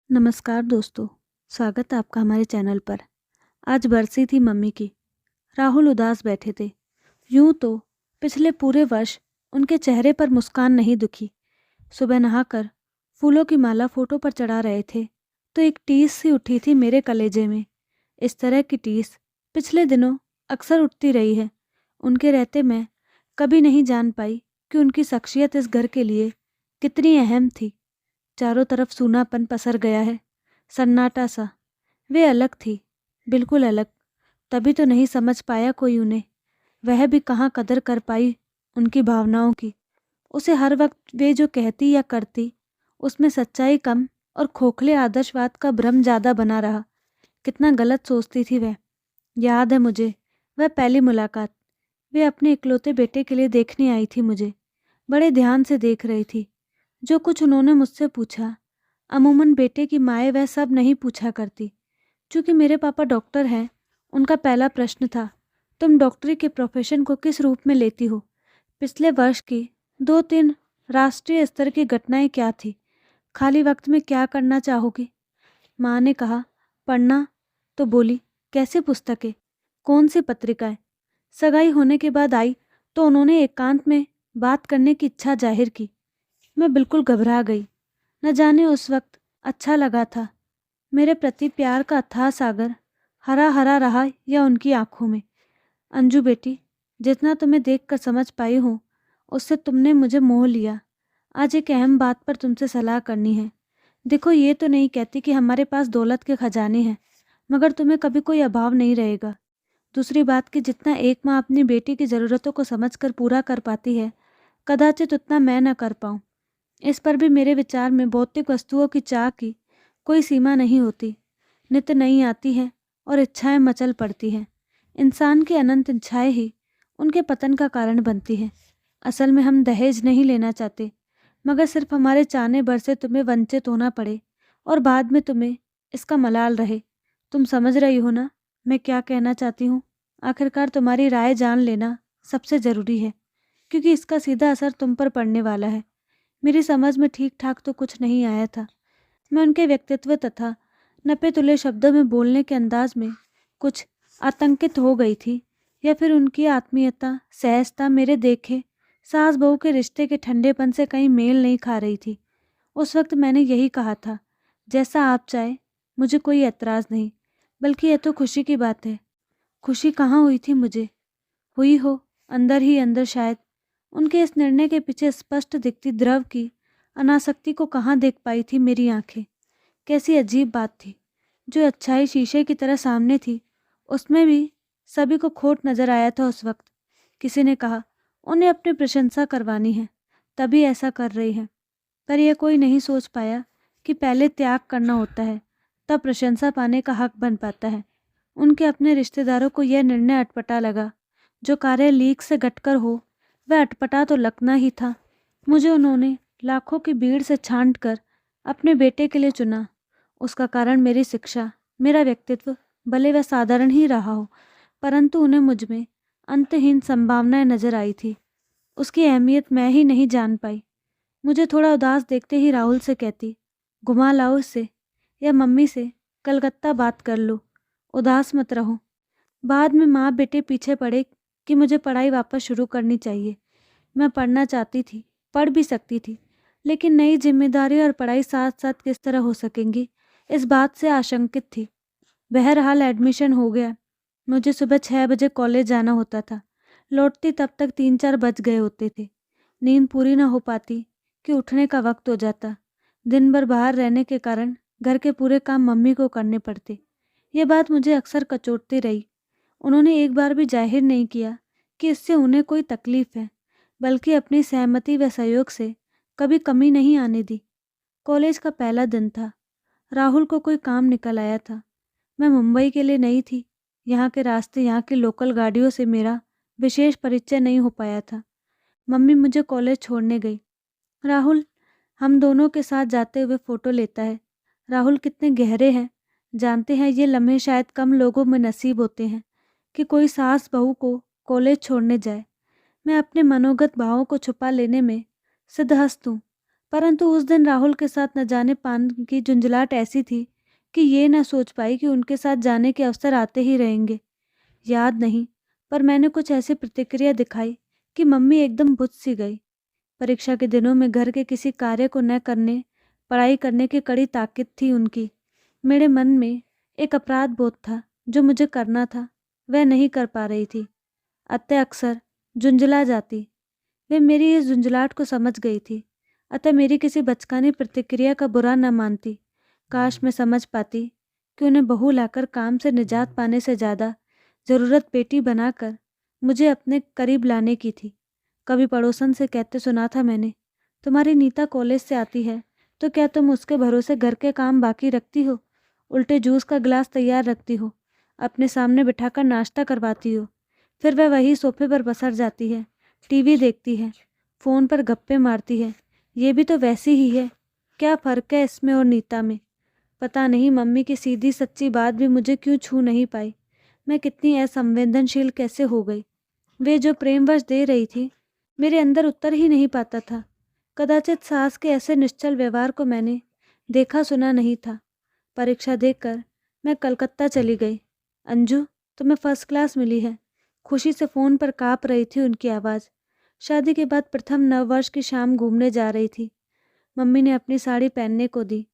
नमस्कार दोस्तों, स्वागत है आपका हमारे चैनल पर। आज बरसी थी मम्मी की। राहुल उदास बैठे थे। यूं तो पिछले पूरे वर्ष उनके चेहरे पर मुस्कान नहीं दिखी। सुबह नहाकर फूलों की माला फोटो पर चढ़ा रहे थे तो एक टीस सी उठी थी मेरे कलेजे में। इस तरह की टीस पिछले दिनों अक्सर उठती रही है। उनके रहते मैं कभी नहीं जान पाई कि उनकी शख्सियत इस घर के लिए कितनी अहम थी। चारों तरफ सूनापन पसर गया है, सन्नाटा सा। वे अलग थी, बिल्कुल अलग। तभी तो नहीं समझ पाया कोई उन्हें। वह भी कहाँ कदर कर पाई उनकी भावनाओं की। उसे हर वक्त वे जो कहती या करती, उसमें सच्चाई कम और खोखले आदर्शवाद का भ्रम ज़्यादा बना रहा। कितना गलत सोचती थी वह। याद है मुझे वह पहली मुलाकात। वे अपने इकलौते बेटे के लिए देखने आई थी मुझे। बड़े ध्यान से देख रही थी। जो कुछ उन्होंने मुझसे पूछा, अमूमन बेटे की माएँ वह सब नहीं पूछा करती। चूँकि मेरे पापा डॉक्टर हैं, उनका पहला प्रश्न था, तुम डॉक्टरी के प्रोफेशन को किस रूप में लेती हो? पिछले वर्ष की 2-3 राष्ट्रीय स्तर की घटनाएं क्या थी? खाली वक्त में क्या करना चाहोगी? माँ ने कहा, पढ़ना। तो बोली, कैसी पुस्तकें? कौन सी पत्रिकाएं? सगाई होने के बाद आई तो उन्होंने एकांत में बात करने की इच्छा जाहिर की। मैं बिल्कुल घबरा गई। न जाने उस वक्त अच्छा लगा था मेरे प्रति प्यार का अथाह सागर हरा हरा रहा या उनकी आंखों में। अंजू बेटी, जितना तुम्हें देखकर समझ पाई हूँ उससे तुमने मुझे मोह लिया। आज एक अहम बात पर तुमसे सलाह करनी है। देखो, ये तो नहीं कहती कि हमारे पास दौलत के खजाने हैं, मगर तुम्हें कभी कोई अभाव नहीं रहेगा। दूसरी बात कि जितना एक माँ अपनी बेटी की ज़रूरतों को समझकर पूरा कर पाती है, कदाचित उतना मैं न कर पाऊँ। इस पर भी मेरे विचार में भौतिक वस्तुओं की चाह की कोई सीमा नहीं होती। नित्य नई आती है और इच्छाएं मचल पड़ती हैं। इंसान की अनंत इच्छाएं ही उनके पतन का कारण बनती हैं। असल में हम दहेज नहीं लेना चाहते, मगर सिर्फ हमारे चाहने भर से तुम्हें वंचित होना पड़े और बाद में तुम्हें इसका मलाल रहे। तुम समझ रही हो ना मैं क्या कहना चाहती हूँ? आखिरकार तुम्हारी राय जान लेना सबसे ज़रूरी है, क्योंकि इसका सीधा असर तुम पर पड़ने वाला है। मेरी समझ में ठीक ठाक तो कुछ नहीं आया था। मैं उनके व्यक्तित्व तथा नपे तुले शब्दों में बोलने के अंदाज में कुछ आतंकित हो गई थी, या फिर उनकी आत्मीयता सहजता मेरे देखे सास बहू के रिश्ते के ठंडेपन से कहीं मेल नहीं खा रही थी। उस वक्त मैंने यही कहा था, जैसा आप चाहे, मुझे कोई एतराज़ नहीं, बल्कि यह तो खुशी की बात है। खुशी कहाँ हुई थी मुझे? हुई हो अंदर ही अंदर शायद। उनके इस निर्णय के पीछे स्पष्ट दिखती द्रव की अनासक्ति को कहाँ देख पाई थी मेरी आंखें। कैसी अजीब बात थी। जो अच्छाई शीशे की तरह सामने थी, उसमें भी सभी को खोट नजर आया था उस वक्त। किसी ने कहा, उन्हें अपनी प्रशंसा करवानी है, तभी ऐसा कर रही है। पर यह कोई नहीं सोच पाया कि पहले त्याग करना होता है, तब प्रशंसा पाने का हक बन पाता है। उनके अपने रिश्तेदारों को यह निर्णय अटपटा लगा। जो कार्य लीक से घटकर हो, वह अटपटा तो लगना ही था। मुझे उन्होंने लाखों की भीड़ से छांट कर अपने बेटे के लिए चुना। उसका कारण मेरी शिक्षा, मेरा व्यक्तित्व, भले वह साधारण ही रहा हो, परंतु उन्हें मुझ में अंतहीन संभावनाएं नजर आई थी। उसकी अहमियत मैं ही नहीं जान पाई। मुझे थोड़ा उदास देखते ही राहुल से कहती, घुमा लाओ इससे, या मम्मी से कलकत्ता बात कर लो, उदास मत रहो। बाद में माँ बेटे पीछे पड़े कि मुझे पढ़ाई वापस शुरू करनी चाहिए। मैं पढ़ना चाहती थी, पढ़ भी सकती थी, लेकिन नई जिम्मेदारी और पढ़ाई साथ साथ किस तरह हो सकेंगी, इस बात से आशंकित थी। बहरहाल एडमिशन हो गया। मुझे सुबह 6 बजे कॉलेज जाना होता था। लौटती तब तक 3-4 बज गए होते थे। नींद पूरी न हो पाती कि उठने का वक्त हो जाता। दिन भर बाहर रहने के कारण घर के पूरे काम मम्मी को करने पड़ते। ये बात मुझे अक्सर कचोटती रही। उन्होंने एक बार भी जाहिर नहीं किया कि इससे उन्हें कोई तकलीफ है, बल्कि अपनी सहमति व सहयोग से कभी कमी नहीं आने दी। कॉलेज का पहला दिन था। राहुल को कोई काम निकल आया था। मैं मुंबई के लिए नई थी। यहाँ के रास्ते, यहाँ की लोकल गाड़ियों से मेरा विशेष परिचय नहीं हो पाया था। मम्मी मुझे कॉलेज छोड़ने गई। राहुल हम दोनों के साथ जाते हुए फ़ोटो लेता है। राहुल कितने गहरे हैं। जानते हैं, ये लम्हे शायद कम लोगों में नसीब होते हैं कि कोई सास बहू को कॉलेज छोड़ने जाए। मैं अपने मनोगत भावों को छुपा लेने में सिद्धहस्त हूँ, परंतु उस दिन राहुल के साथ न जाने पान की झुंझलाहट ऐसी थी कि ये न सोच पाई कि उनके साथ जाने के अवसर आते ही रहेंगे। याद नहीं, पर मैंने कुछ ऐसी प्रतिक्रिया दिखाई कि मम्मी एकदम बुझ सी गई। परीक्षा के दिनों में घर के किसी कार्य को न करने, पढ़ाई करने की कड़ी ताकीद थी उनकी। मेरे मन में एक अपराध बोध था, जो मुझे करना था वह नहीं कर पा रही थी, अतः अक्सर झुंझला जाती। वे मेरी इस झुंझलाहट को समझ गई थी, अतः मेरी किसी बचकानी प्रतिक्रिया का बुरा न मानती। काश मैं समझ पाती कि उन्हें बहू लाकर काम से निजात पाने से ज़्यादा ज़रूरत बेटी बनाकर मुझे अपने करीब लाने की थी। कभी पड़ोसन से कहते सुना था मैंने, तुम्हारी नीता कॉलेज से आती है तो क्या तुम उसके भरोसे घर के काम बाकी रखती हो? उल्टे जूस का गिलास तैयार रखती हो, अपने सामने बिठाकर नाश्ता करवाती हो, फिर वह वही सोफे पर बसर जाती है, टीवी देखती है, फ़ोन पर गप्पे मारती है। ये भी तो वैसी ही है। क्या फ़र्क है इसमें और नीता में? पता नहीं मम्मी की सीधी सच्ची बात भी मुझे क्यों छू नहीं पाई। मैं कितनी असंवेदनशील कैसे हो गई। वे जो प्रेमवश दे रही थी, मेरे अंदर उतर ही नहीं पाता था। कदाचित सास के ऐसे निश्चल व्यवहार को मैंने देखा सुना नहीं था। परीक्षा देकर मैं कलकत्ता चली गई। अंजू, तुम्हें फर्स्ट क्लास मिली है। खुशी से फ़ोन पर काँप रही थी उनकी आवाज़। शादी के बाद प्रथम नववर्ष की शाम घूमने जा रही थी। मम्मी ने अपनी साड़ी पहनने को दी।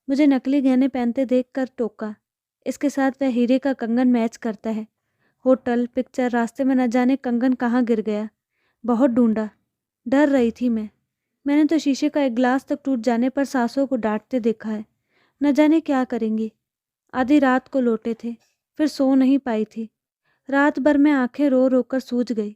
मुझे नकली गहने पहनते देखकर टोका। इसके साथ वह हीरे का कंगन मैच करता है। होटल, पिक्चर, रास्ते में न जाने कंगन कहाँ गिर गया। बहुत ढूंढा। डर रही थी मैं। मैंने तो शीशे का एक ग्लास तक टूट जाने पर सासों को डांटते देखा है। न जाने क्या करेंगी। आधी रात को लौटे थे, फिर सो नहीं पाई थी। रात भर में आंखें रो रो कर सूज गई।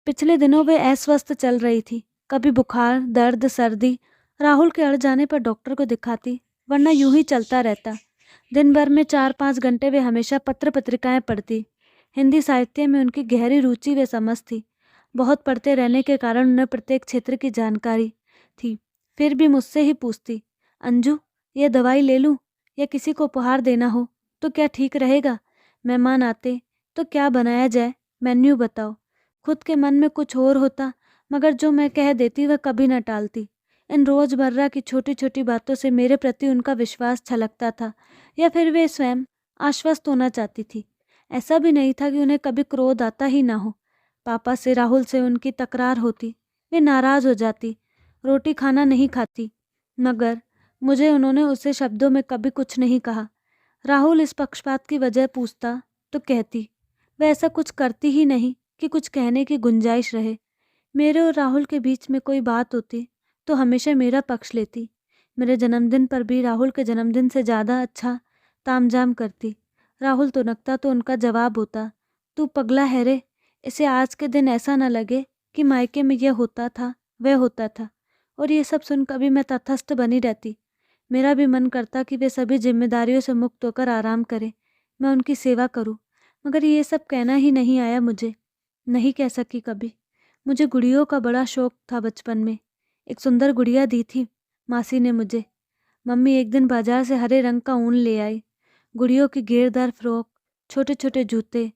पिछले दिनों वे अस्वस्थ चल रही थी। कभी बुखार, दर्द, सर्दी। राहुल के अड़ जाने पर डॉक्टर को दिखाती, वरना यूं ही चलता रहता। दिन भर में 4-5 घंटे वे हमेशा पत्र पत्रिकाएं पढ़ती। हिंदी साहित्य में उनकी गहरी रुचि व समझ थी। बहुत पढ़ते रहने के कारण उन्हें प्रत्येक क्षेत्र की जानकारी थी। फिर भी मुझसे ही पूछती, अंजू, ये दवाई ले लूं या किसी को उपहार देना हो तो क्या ठीक रहेगा? मेहमान आते तो क्या बनाया जाए, मेन्यू बताओ। खुद के मन में कुछ और होता, मगर जो मैं कह देती वह कभी न टालती। इन रोज़मर्रा की छोटी छोटी बातों से मेरे प्रति उनका विश्वास छलकता था, या फिर वे स्वयं आश्वस्त होना चाहती थी। ऐसा भी नहीं था कि उन्हें कभी क्रोध आता ही ना हो। पापा से, राहुल से उनकी तकरार होती, वे नाराज़ हो जाती, रोटी खाना नहीं खाती, मगर मुझे उन्होंने उसे शब्दों में कभी कुछ नहीं कहा। राहुल इस पक्षपात की वजह पूछता तो कहती, वह ऐसा कुछ करती ही नहीं कि कुछ कहने की गुंजाइश रहे। मेरे और राहुल के बीच में कोई बात होती तो हमेशा मेरा पक्ष लेती। मेरे जन्मदिन पर भी राहुल के जन्मदिन से ज़्यादा अच्छा तामझाम करती। राहुल तुनकता तो उनका जवाब होता, तू पगला है रे, इसे आज के दिन ऐसा न लगे कि मायके में यह होता था, वह होता था। और ये सब सुन कभी मैं तटस्थ बनी रहती। मेरा भी मन करता कि वे सभी जिम्मेदारियों से मुक्त होकर आराम करें, मैं उनकी सेवा करूं, मगर ये सब कहना ही नहीं आया मुझे। नहीं कह सकी कभी। मुझे गुड़ियों का बड़ा शौक था बचपन में। एक सुंदर गुड़िया दी थी मासी ने मुझे। मम्मी एक दिन बाजार से हरे रंग का ऊन ले आई। गुड़ियों की घेरदार फ्रॉक, छोटे छोटे जूते,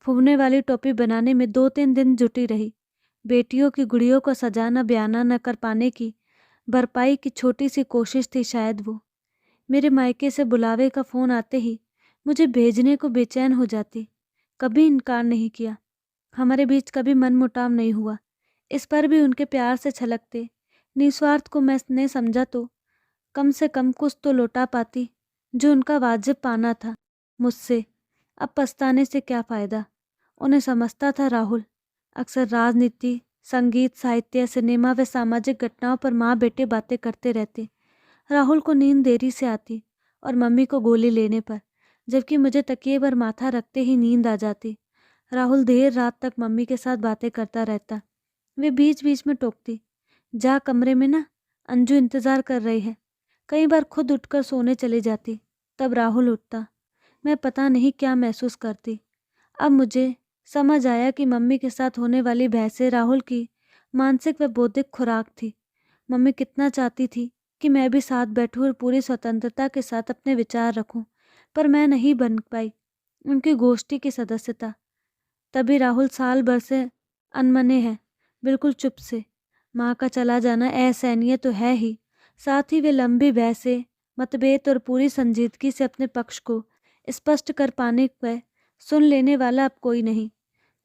फूबने वाली टोपी बनाने में 2-3 दिन जुटी रही। बेटियों की गुड़ियों को सजाना बयाना न कर पाने की भरपाई की छोटी सी कोशिश थी शायद वो। मेरे मायके से बुलावे का फ़ोन आते ही मुझे भेजने को बेचैन हो जाती। कभी इनकार नहीं किया। हमारे बीच कभी मनमुटाव नहीं हुआ। इस पर भी उनके प्यार से छलकते निस्वार्थ को मैंने समझा तो कम से कम कुछ तो लौटा पाती, जो उनका वाजिब पाना था मुझसे। अब पछताने से क्या फ़ायदा। उन्हें समझता था राहुल। अक्सर राजनीति, संगीत, साहित्य, सिनेमा व सामाजिक घटनाओं पर माँ बेटे बातें करते रहते। राहुल को नींद देरी से आती और मम्मी को गोली लेने पर, जबकि मुझे तकिए पर माथा रखते ही नींद आ जाती। राहुल देर रात तक मम्मी के साथ बातें करता रहता। वे बीच बीच में टोकती, जा कमरे में ना, अंजू इंतज़ार कर रही है। कई बार खुद उठकर सोने चली जाती, तब राहुल उठता। मैं पता नहीं क्या महसूस करती। अब मुझे समझ आया कि मम्मी के साथ होने वाली बहसें राहुल की मानसिक व बौद्धिक खुराक थी। मम्मी कितना चाहती थी कि मैं भी साथ बैठूं और पूरी स्वतंत्रता के साथ अपने विचार रखूं, पर मैं नहीं बन पाई उनकी गोष्ठी की सदस्यता। तभी राहुल साल भर से अनमने हैं, बिल्कुल चुप से। माँ का चला जाना असहनीय तो है ही, साथ ही वे लंबी बहसें, मतभेद और पूरी संजीदगी से अपने पक्ष को स्पष्ट कर पाने पर सुन लेने वाला अब कोई नहीं।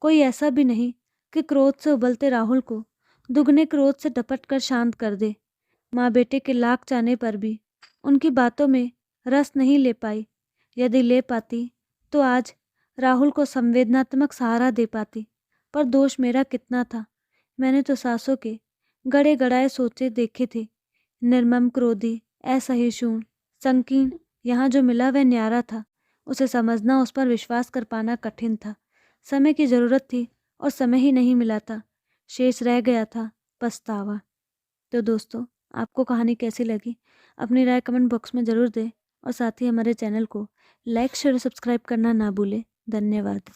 कोई ऐसा भी नहीं कि क्रोध से उबलते राहुल को दुगने क्रोध से डपट कर शांत कर दे। माँ बेटे के लाख चाहने पर भी उनकी बातों में रस नहीं ले पाई। यदि ले पाती तो आज राहुल को संवेदनात्मक सहारा दे पाती। पर दोष मेरा कितना था। मैंने तो सासों के गड़े गड़ाए सोचे देखे थे, निर्मम, क्रोधी, असहिष्णु, संकीर्ण। यहाँ जो मिला वह न्यारा था। उसे समझना, उस पर विश्वास कर पाना कठिन था। समय की ज़रूरत थी और समय ही नहीं मिला था। शेष रह गया था पछतावा। तो दोस्तों, आपको कहानी कैसी लगी? अपनी राय कमेंट बॉक्स में ज़रूर दें और साथ ही हमारे चैनल को लाइक, शेयर और सब्सक्राइब करना ना भूलें। धन्यवाद।